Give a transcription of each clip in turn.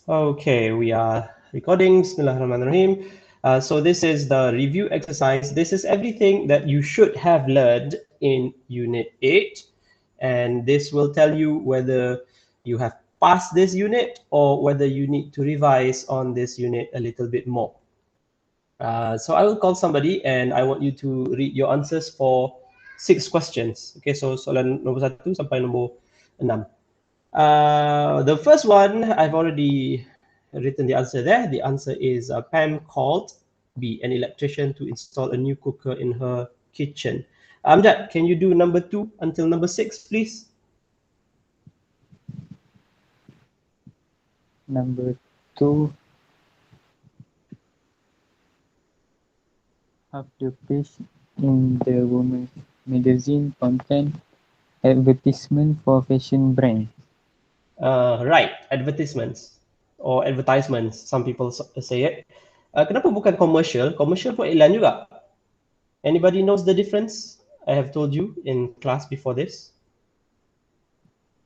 Okay, we are recording. Bismillahirrahmanirrahim. So this is the review exercise. This is everything that you should have learned in Unit 8. And this will tell you whether you have passed this unit or whether you need to revise on this unit a little bit more. So I will call somebody and I want you to read your answers for 6 questions. Okay, so soalan nombor 1 sampai nombor 6. The first one, I've already written the answer there. The answer is Pam called B, an electrician, to install a new cooker in her kitchen. Amjad, can you do number 2 until number 6, please? Number 2, half the page in the women's magazine contain advertisement for fashion brand. Right, advertisements or advertisements, some people say it. Kenapa bukan commercial? Commercial pun iklan juga. Anybody knows the difference? I have told you in class before this.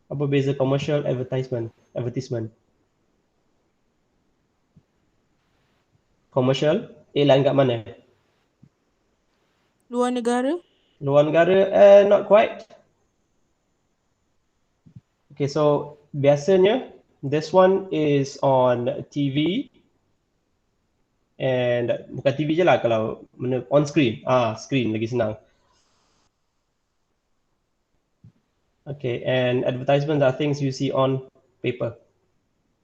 Apa beza commercial advertisement? Commercial, iklan kat mana? Luar negara? Luar negara, not quite. Okay, so biasanya this one is on TV and bukan TV je lah kalau on screen. Screen lagi senang. Okay, and advertisements are things you see on paper.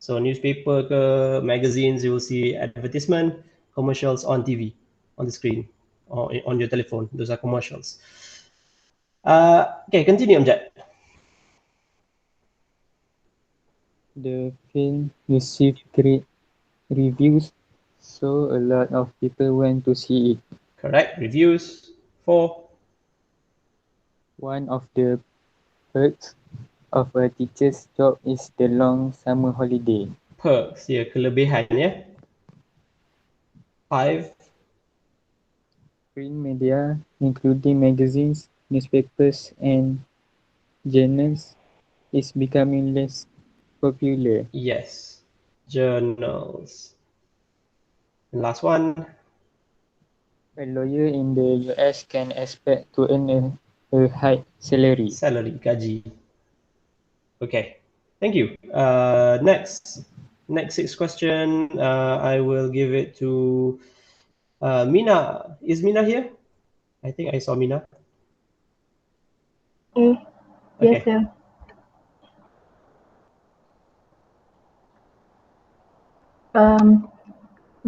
So newspaper ke magazines, you will see advertisement, commercials on TV, on the screen, or on your telephone. Those are commercials. Okay, continue, Amjad. The film received great reviews, so a lot of people went to see it. Correct. Reviews. 4. One of the perks of a teacher's job is the long summer holiday. Perks, ya, kelebihan ya. 5. Print media, including magazines, newspapers, and journals, is becoming less popular. Yes. Journals. And last one. A lawyer in the US can expect to earn a high salary. Salary, gaji. Okay. Thank you. Next 6 question. I will give it to Mina. Is Mina here? I think I saw Mina. Yes, Okay. sir.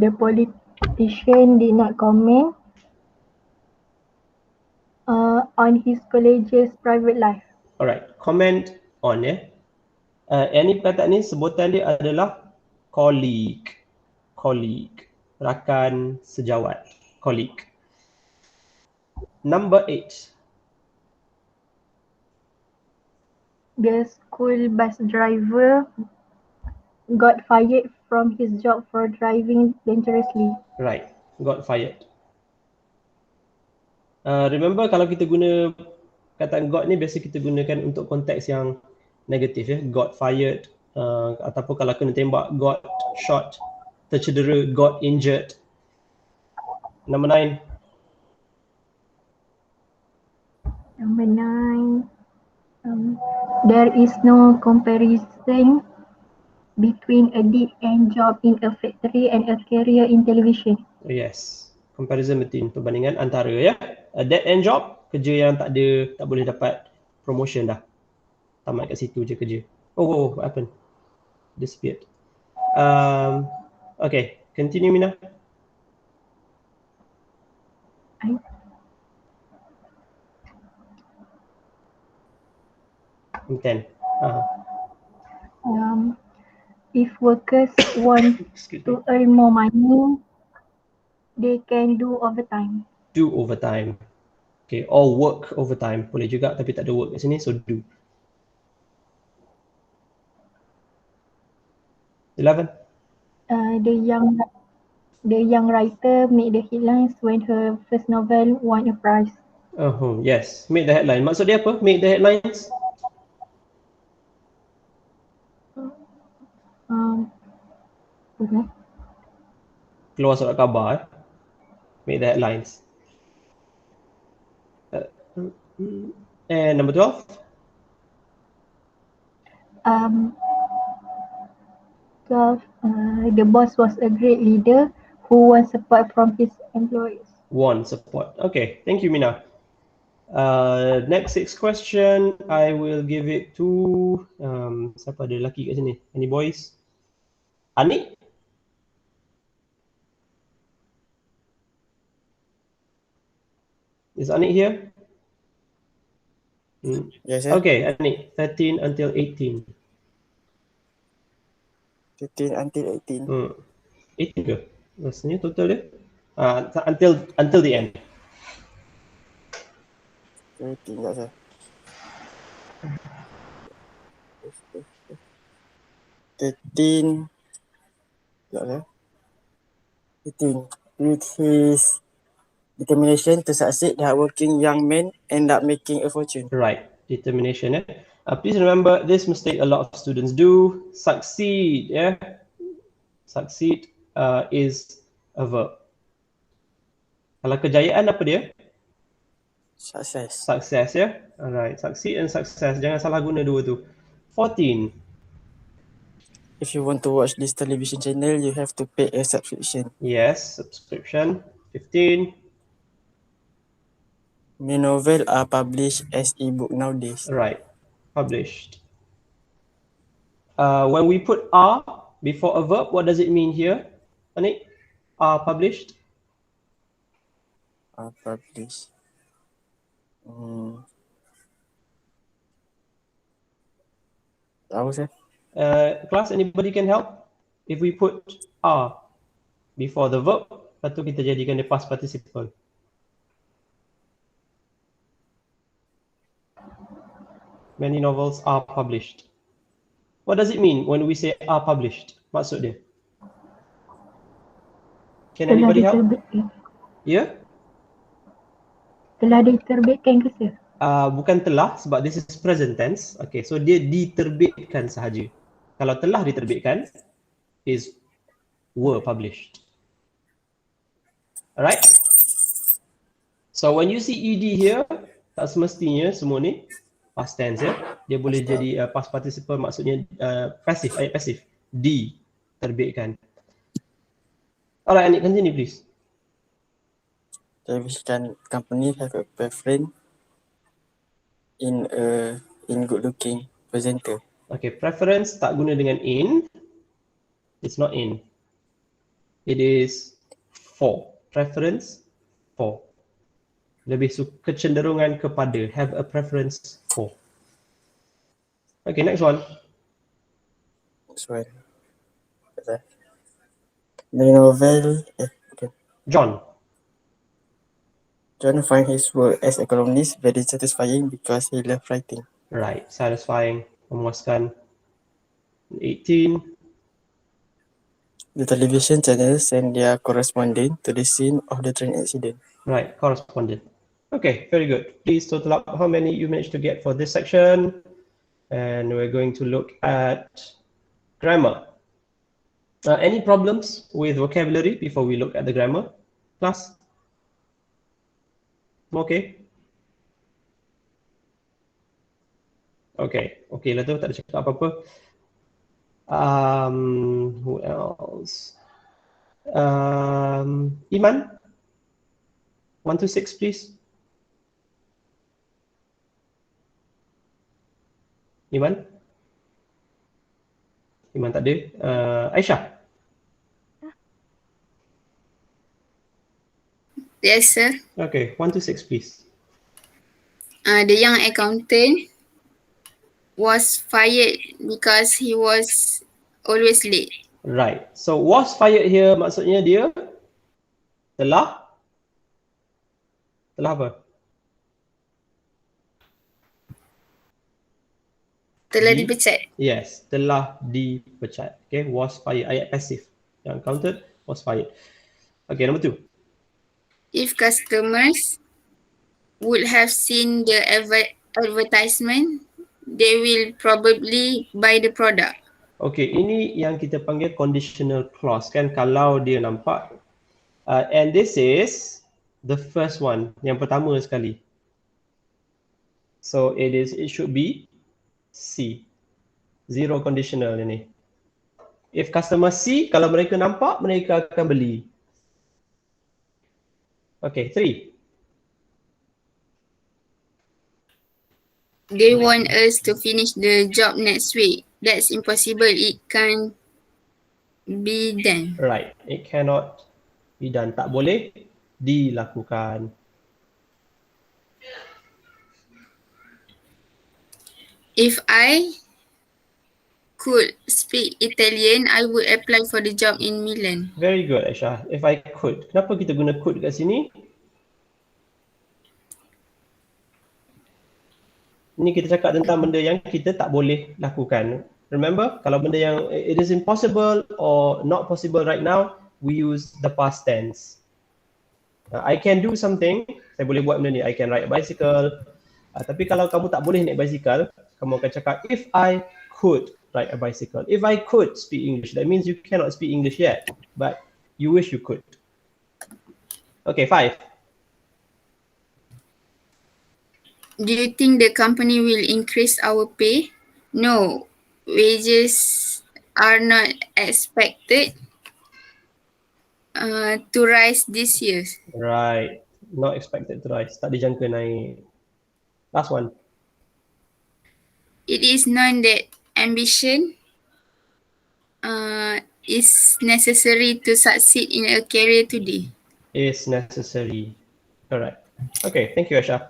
The politician did not comment on his colleague's private life. Alright. Comment on ya. Any perkataan ni sebutan dia adalah colleague. Colleague. Rakan sejawat. Colleague. Number 8. The school bus driver got fired from his job for driving dangerously. Right. Got fired. Remember kalau kita guna kataan got ni biasa kita gunakan untuk konteks yang negatif ya. Got fired. Ataupun kalau kena tembak, got shot. Tercedera, got injured. Number 9. Number 9. There is no comparison between a dead end job in a factory and a career in television. Yes. Comparison between, perbandingan antara ya. A dead end job, kerja yang tak boleh dapat promotion dah. Tamat kat situ je kerja. Oh, what happened? Disappeared. Okay, continue Mina. Number 10. If workers want Excuse me. to earn more money, they can do overtime. Do overtime. Okay, or work overtime. Boleh juga tapi tak ada work kat sini, so do. 11. The young writer made the headlines when her first novel won a prize. Yes. Make the headline. Maksud dia apa? Make the headlines? Keluar surat khabar. Make the headlines. And number 12. Um, 12. The boss was a great leader who won support from his employees. Won support. Okay, thank you, Mina. Next 6 question, I will give it to siapa ada lelaki kat sini? Any boys? Anik? Is Anik here? Yes, sir. Okay, Anik, 13 until 18. 15 until 18. 18 ke? Rasanya total dia? Until the end. 18 tak, sir. 13. Tak, sir. 18. With his determination to succeed, the hardworking young man end up making a fortune. Right, determination. Please remember, this mistake a lot of students do. Succeed, yeah. Succeed is a verb. Kalau kejayaan apa dia? Success. Success, ya. Alright, succeed and success. Jangan salah guna dua tu. 14. If you want to watch this television channel, you have to pay a subscription. Yes, subscription. 15. Many novels are published as e-book nowadays. Right, published. When we put are before a verb, what does it mean here? Anik? Are published? Are published. Tahu, sir. Class, anybody can help? If we put are before the verb, lepas tu kita jadikan dia past participle. Many novels are published. What does it mean when we say are published? Maksud dia? Can anybody help? Yeah? Telah diterbitkan ke, sir? Bukan telah, sebab this is present tense. Okay, so dia diterbitkan sahaja. Kalau telah diterbitkan, is were published. Alright? So when you see ed here, tak semestinya semua ni past tense, ya. Dia boleh jadi past participle, maksudnya passive, ayat passive. Diterbitkan. Alright, Anik, continue please. Television company have a preference in good looking presenter. Okay, preference tak guna dengan in. It's not in. It is for. Preference for. Lebih kecenderungan kepada. Have a preference for. Okay, next one. Next one. The novel. Okay. John. John finds his work as a columnist very satisfying because he loves writing. Right, satisfying, memuaskan. 18. The television channel sent their correspondent to the scene of the train accident. Right, correspondent. Okay, very good. Please total up how many you managed to get for this section. And we're going to look at grammar. Any problems with vocabulary before we look at the grammar? Class? Okay. Okay lah tu, tak ada cakap apa-apa. Who else? Iman? 1 to 6, please. Iman? Iman tak ada. Aisyah? Yes, sir. Okay, 1 to 6, please. The young accountant was fired because he was always late. Right. So was fired here maksudnya dia telah apa? Telah dipecat. Yes, telah dipecat. Okay, was fired. Ayat passive. Yang counted was fired. Okay, number 2. If customers would have seen the advertisement, they will probably buy the product. Okay, ini yang kita panggil conditional clause kan, kalau dia nampak. And this is the first one, yang pertama sekali. So it should be C. Zero conditional ini. If customer C, kalau mereka nampak, mereka akan beli. Okay, 3. They want us to finish the job next week. That's impossible. It can't be done. Right, it cannot be done. Tak boleh dilakukan. If I could speak Italian, I would apply for the job in Milan. Very good, Aisyah. If I could. Kenapa kita guna could kat sini? Ini kita cakap tentang benda yang kita tak boleh lakukan. Remember, kalau benda yang it is impossible or not possible right now, we use the past tense. I can do something, saya boleh buat benda ni. I can ride a bicycle. Tapi kalau kamu tak boleh naik basikal, kamu akan cakap, if I could ride a bicycle. If I could speak English, that means you cannot speak English yet, but you wish you could. Okay, 5. Do you think the company will increase our pay? No, wages are not expected to rise this year. Right, not expected to rise. Tak dijangka naik. Last one. It is known that ambition is necessary to succeed in a career today. Is necessary. Correct. Okay, thank you, Aisha.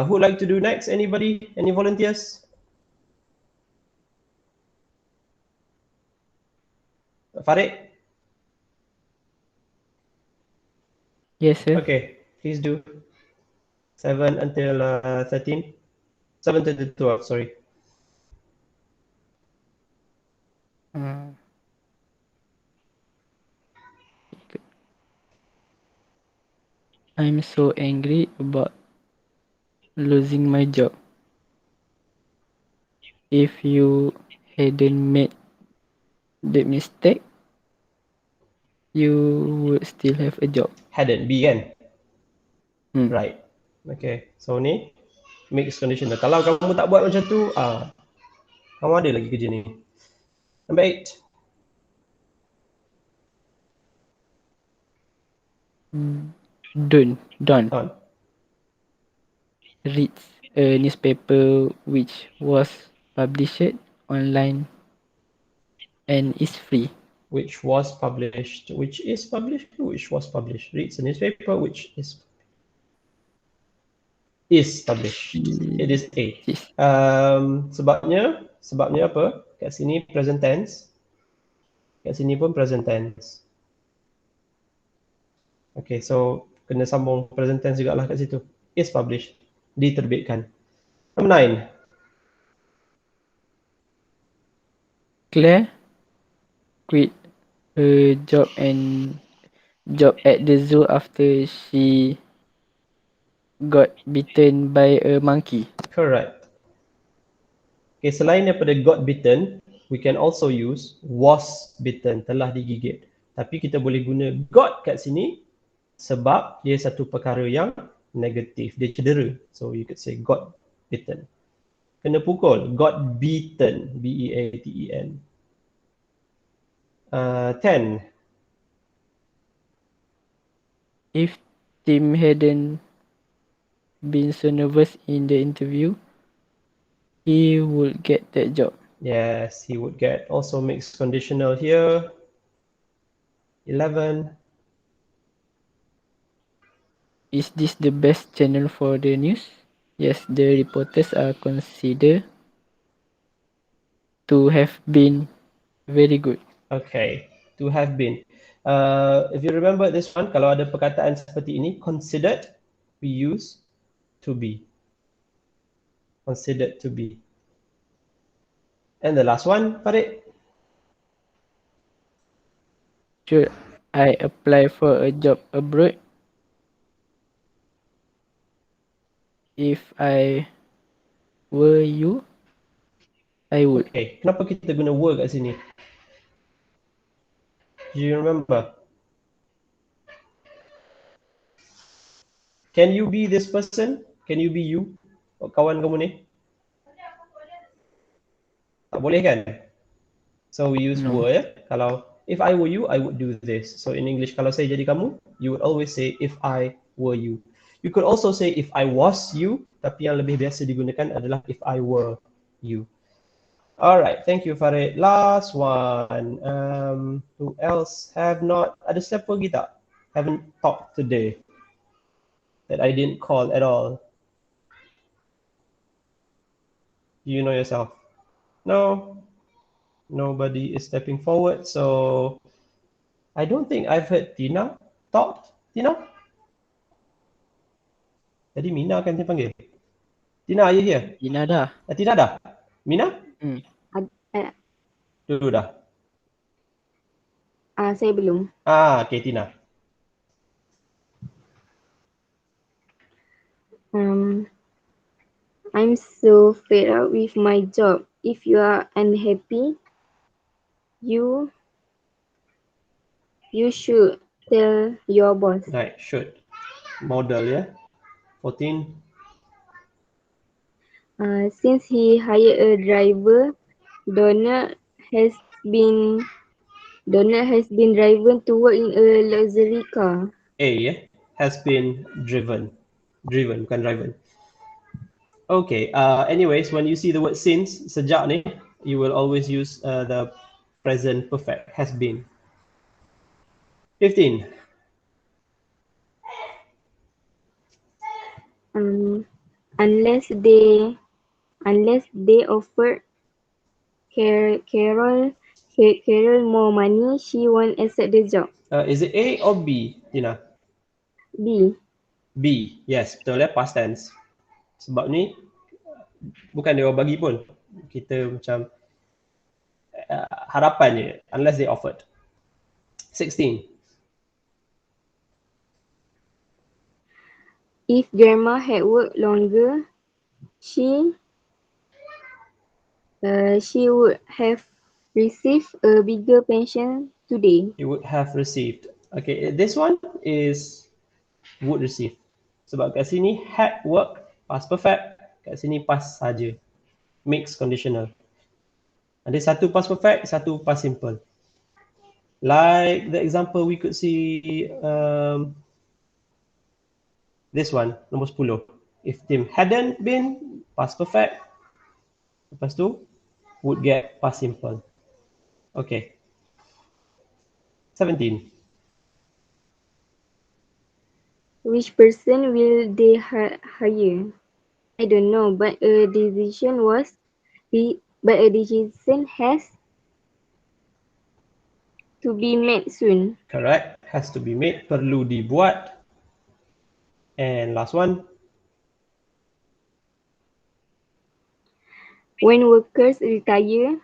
Who would like to do next? Anybody? Any volunteers? Farid? Yes, sir. Okay, please do. 7 until 13. 7 to 12, sorry. I'm so angry about losing my job. If you hadn't made the mistake, you would still have a job. Hadn't, be kan? Hmm. Right. Okay, so ni mixed conditional. Kalau kamu tak buat macam tu, kamu ada lagi kerja ni. Number 8. Don't On. read a newspaper which was published online and is free. Which was published. Which is published. Which was published. Reads a newspaper which is published. It is A. Yes. Sebabnya apa? Kat sini present tense. Kat sini pun present tense. Okay, so kena sambung present tense jugalah kat situ. Is published. Diterbitkan. Number 9. Claire quit her job at the zoo after she got bitten by a monkey. Correct. Okay, selain daripada got bitten, we can also use was bitten, telah digigit. Tapi kita boleh guna got kat sini sebab dia satu perkara yang negatif. Dia cedera. So you could say got bitten. Kena pukul, got beaten, B-E-A-T-E-N. 10. If Tim hadn't been so nervous in the interview, he would get that job. Yes, he would get. Also mixed conditional here. 11. Is this the best channel for the news? Yes, the reporters are considered to have been very good. Okay, to have been. If you remember this one, kalau ada perkataan seperti ini, considered, we use to be. Considered to be. And the last one, Farid. Should I apply for a job abroad? If I were you, I would. Okay, kenapa kita guna were kat sini? Do you remember? Can you be this person? Can you be you? Kawan kamu ni? Tak boleh kan? So we use No. were ya. Kalau if I were you, I would do this. So in English, kalau saya jadi kamu, you would always say if I were you. You could also say if I was you, tapi yang lebih biasa digunakan adalah if I were you. Alright, thank you Farid. Last one. Who else have not? Ada siapa lagi tak? Haven't talked today that I didn't call at all. You know yourself. No, nobody is stepping forward. So I don't think I've heard Tina talk. Tina? Tadi Mina kan dia panggil. Tina, are you here? Tina dah. Tina dah? Mina? Dulu dah. Saya belum. Okay, Tina. I'm so fed up with my job. If you are unhappy, you should tell your boss. Right, should. Model ya. 14. Since he hired a driver, Donald has been driven to work in a luxury car. A ya. Has been driven. Driven, bukan driven. Okay, anyways, when you see the word since, sejak ni, you will always use the present perfect, has been. 15. Unless they offered Carol more money, she won't accept the job. Is it A or B, Tina? B. B, yes, betul ya, past tense. Sebab ni, bukan dia orang bagi pun. Kita macam harapan je, unless they offered. 16. If grandma had worked longer, she would have received a bigger pension today. You would have received. Okay, this one is would receive. Sebab kat sini had work, past perfect. Kat sini past saja. Mixed conditional. Ada satu past perfect, satu past simple. Like the example we could see this one, nombor 10. If Tim hadn't been, past perfect. Lepas tu, would get past simple. Okay. 17. Which person will they hire? I don't know, but a decision has to be made soon. Correct. Has to be made. Perlu dibuat. And last one. When workers retire,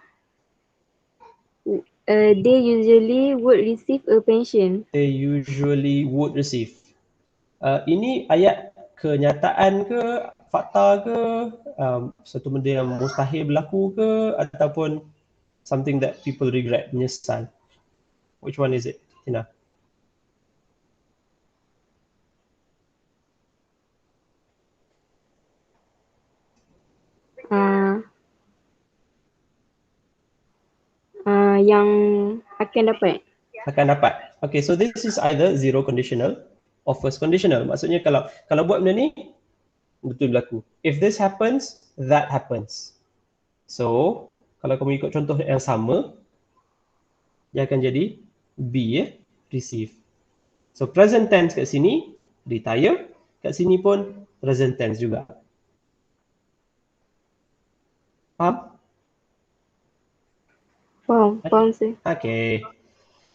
they usually would receive a pension. They usually would receive. Ini ayat kenyataan ke, fakta ke, satu benda yang mustahil berlaku ke, ataupun something that people regret, menyesal. Which one is it, Tina? Yang akan dapat. Akan dapat. Okay, so this is either zero conditional or first conditional. Maksudnya kalau buat benda ni, betul berlaku. If this happens, that happens. So, kalau kamu ikut contoh yang sama, dia akan jadi be, receive. So, present tense kat sini, retire. Kat sini pun present tense juga. Faham? Faham sih. Okay.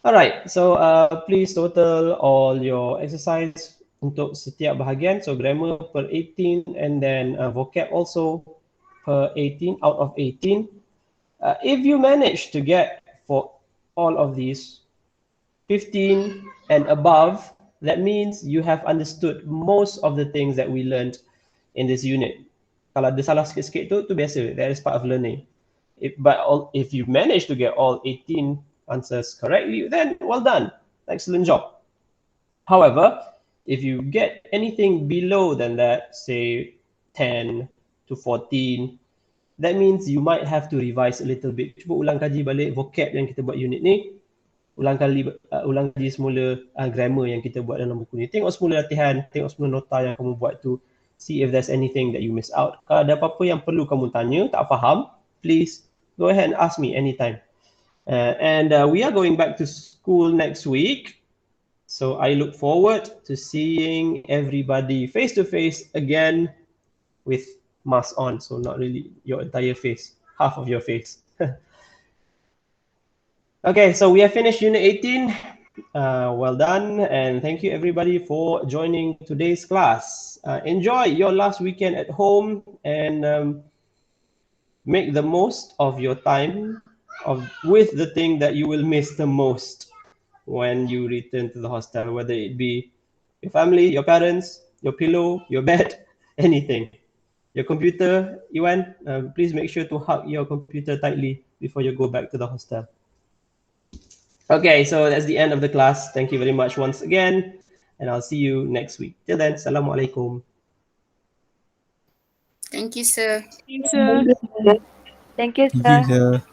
Alright, so please total all your exercise untuk setiap bahagian. So grammar per 18 and then vocab also per 18 out of 18. If you manage to get for all of these 15 and above, that means you have understood most of the things that we learned in this unit. Kalau ada salah sikit-sikit tu biasa, that is part of learning. If you manage to get all 18 answers correctly, then well done. Excellent job. However, if you get anything below than that, say 10 to 14, that means you might have to revise a little bit. Cuba ulang kaji balik vocab yang kita buat unit ni. Ulang kaji semula grammar yang kita buat dalam buku ni. Tengok semula latihan, tengok semula nota yang kamu buat tu. See if there's anything that you miss out. Kalau ada apa-apa yang perlu kamu tanya, tak faham, please go ahead and ask me anytime. We are going back to school next week. So I look forward to seeing everybody face to face again with mask on. So not really your entire face, half of your face. Okay, so we have finished Unit 18. Well done, and thank you everybody for joining today's class. Enjoy your last weekend at home and make the most of your time with the thing that you will miss the most when you return to the hostel, whether it be your family, your parents, your pillow, your bed, anything. Your computer, Iwan, please make sure to hug your computer tightly before you go back to the hostel. Okay, so that's the end of the class. Thank you very much once again, and I'll see you next week. Till then, Assalamualaikum. Thank you, sir. Thank you, sir. Thank you, sir.